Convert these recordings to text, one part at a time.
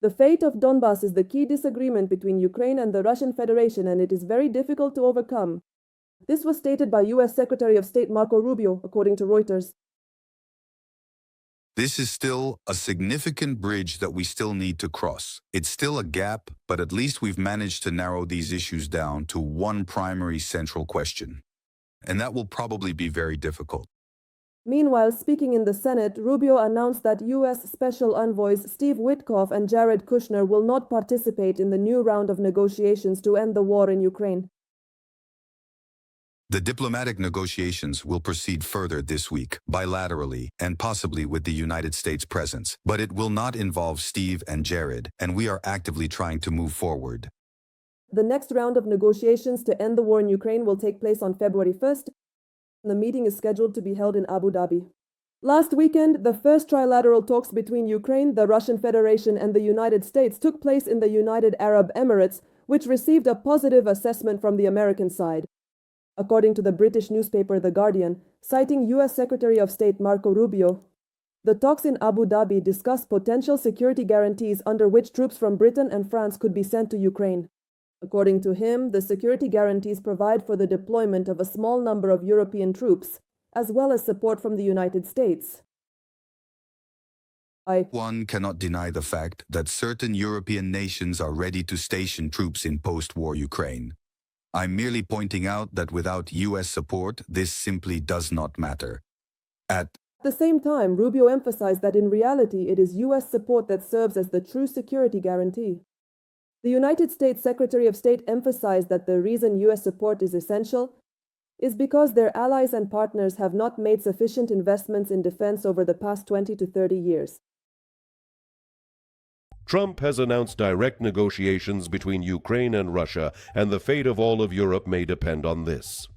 The fate of Donbas is the key disagreement between Ukraine and the Russian Federation, and it is very difficult to overcome. This was stated by U.S. Secretary of State Marco Rubio, according to Reuters. This is still a significant bridge that we still need to cross. It's still a gap, but at least we've managed to narrow these issues down to one primary central question. And that will probably be very difficult. Meanwhile, speaking in the Senate, Rubio announced that U.S. Special Envoys Steve Witkoff and Jared Kushner will not participate in the new round of negotiations to end the war in Ukraine. The diplomatic negotiations will proceed further this week, bilaterally, and possibly with the United States presence. But it will not involve Steve and Jared, and we are actively trying to move forward. The next round of negotiations to end the war in Ukraine will take place on February 1st. The meeting is scheduled to be held in Abu Dhabi. Last weekend, the first trilateral talks between Ukraine, the Russian Federation, and the United States took place in the United Arab Emirates, which received a positive assessment from the American side. According to the British newspaper The Guardian, citing U.S. Secretary of State Marco Rubio, the talks in Abu Dhabi discussed potential security guarantees under which troops from Britain and France could be sent to Ukraine. According to him, the security guarantees provide for the deployment of a small number of European troops, as well as support from the United States. One cannot deny the fact that certain European nations are ready to station troops in post-war Ukraine. I'm merely pointing out that without U.S. support, this simply does not matter. At the same time, Rubio emphasized that in reality it is U.S. support that serves as the true security guarantee. The United States Secretary of State emphasized that the reason U.S. support is essential is because their allies and partners have not made sufficient investments in defense over the past 20 to 30 years. Trump has announced direct negotiations between Ukraine and Russia, and the fate of all of Europe may depend on this.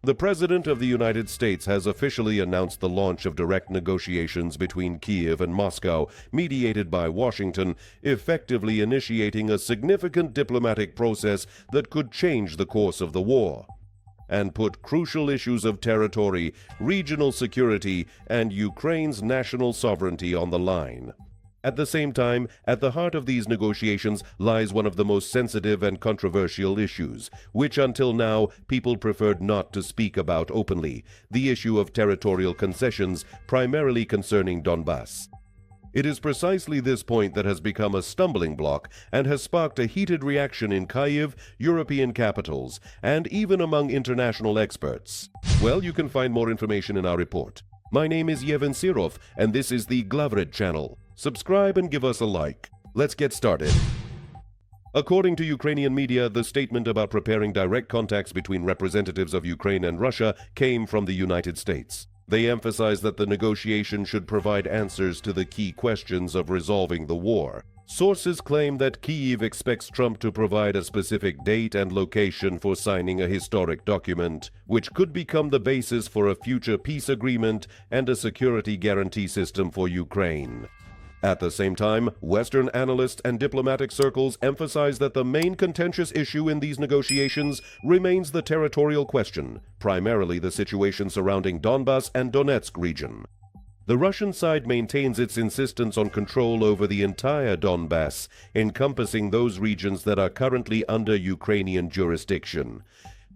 The President of the United States has officially announced the launch of direct negotiations between Kyiv and Moscow, mediated by Washington, effectively initiating a significant diplomatic process that could change the course of the war and put crucial issues of territory, regional security, and Ukraine's national sovereignty on the line. At the same time, at the heart of these negotiations lies one of the most sensitive and controversial issues, which until now people preferred not to speak about openly, the issue of territorial concessions, primarily concerning Donbas. It is precisely this point that has become a stumbling block and has sparked a heated reaction in Kyiv, European capitals, and even among international experts. Well, you can find more information in our report. My name is Yevhen Sirov, and this is the Glavred channel. Subscribe and give us a like. Let's get started. According to Ukrainian media, the statement about preparing direct contacts between representatives of Ukraine and Russia came from the United States. They emphasize that the negotiation should provide answers to the key questions of resolving the war. Sources claim that Kyiv expects Trump to provide a specific date and location for signing a historic document, which could become the basis for a future peace agreement and a security guarantee system for Ukraine. At the same time, Western analysts and diplomatic circles emphasize that the main contentious issue in these negotiations remains the territorial question, primarily the situation surrounding Donbas and Donetsk region. The Russian side maintains its insistence on control over the entire Donbas, encompassing those regions that are currently under Ukrainian jurisdiction,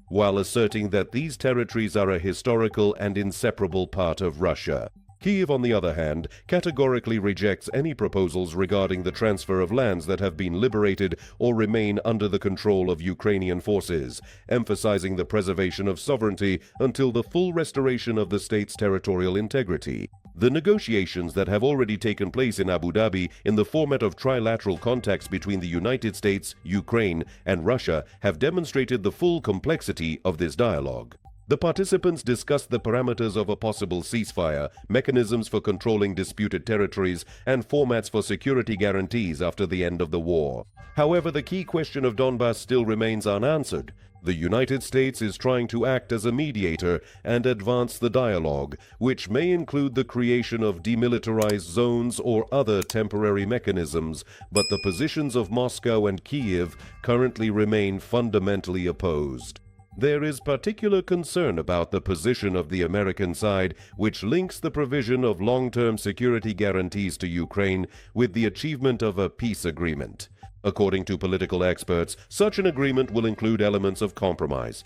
while asserting that these territories are a historical and inseparable part of Russia. Kyiv, on the other hand, categorically rejects any proposals regarding the transfer of lands that have been liberated or remain under the control of Ukrainian forces, emphasizing the preservation of sovereignty until the full restoration of the state's territorial integrity. The negotiations that have already taken place in Abu Dhabi in the format of trilateral contacts between the United States, Ukraine, and Russia have demonstrated the full complexity of this dialogue. The participants discussed the parameters of a possible ceasefire, mechanisms for controlling disputed territories, and formats for security guarantees after the end of the war. However, the key question of Donbas still remains unanswered. The United States is trying to act as a mediator and advance the dialogue, which may include the creation of demilitarized zones or other temporary mechanisms, but the positions of Moscow and Kyiv currently remain fundamentally opposed. There is particular concern about the position of the American side, which links the provision of long-term security guarantees to Ukraine with the achievement of a peace agreement. According to political experts, such an agreement will include elements of compromise,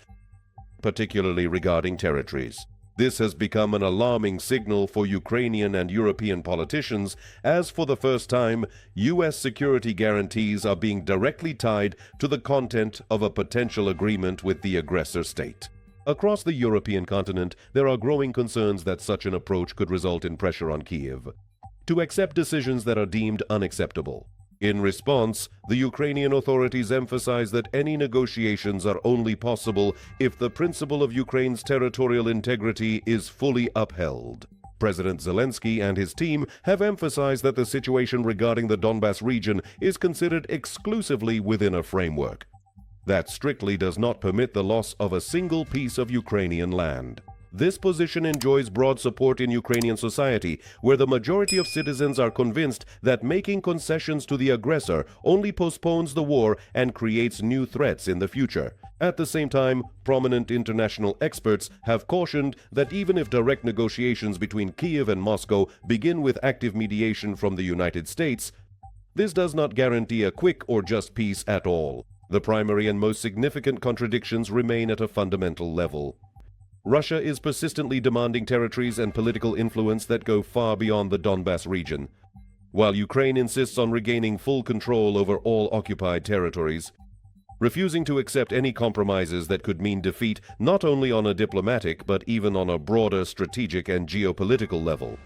particularly regarding territories. This has become an alarming signal for Ukrainian and European politicians, as for the first time, U.S. security guarantees are being directly tied to the content of a potential agreement with the aggressor state. Across the European continent, there are growing concerns that such an approach could result in pressure on Kyiv to accept decisions that are deemed unacceptable. In response, the Ukrainian authorities emphasize that any negotiations are only possible if the principle of Ukraine's territorial integrity is fully upheld. President Zelensky and his team have emphasized that the situation regarding the Donbas region is considered exclusively within a framework that strictly does not permit the loss of a single piece of Ukrainian land. This position enjoys broad support in Ukrainian society, where the majority of citizens are convinced that making concessions to the aggressor only postpones the war and creates new threats in the future. At the same time, prominent international experts have cautioned that even if direct negotiations between Kyiv and Moscow begin with active mediation from the United States, this does not guarantee a quick or just peace at all. The primary and most significant contradictions remain at a fundamental level. Russia is persistently demanding territories and political influence that go far beyond the Donbas region, while Ukraine insists on regaining full control over all occupied territories, refusing to accept any compromises that could mean defeat not only on a diplomatic but even on a broader strategic and geopolitical level.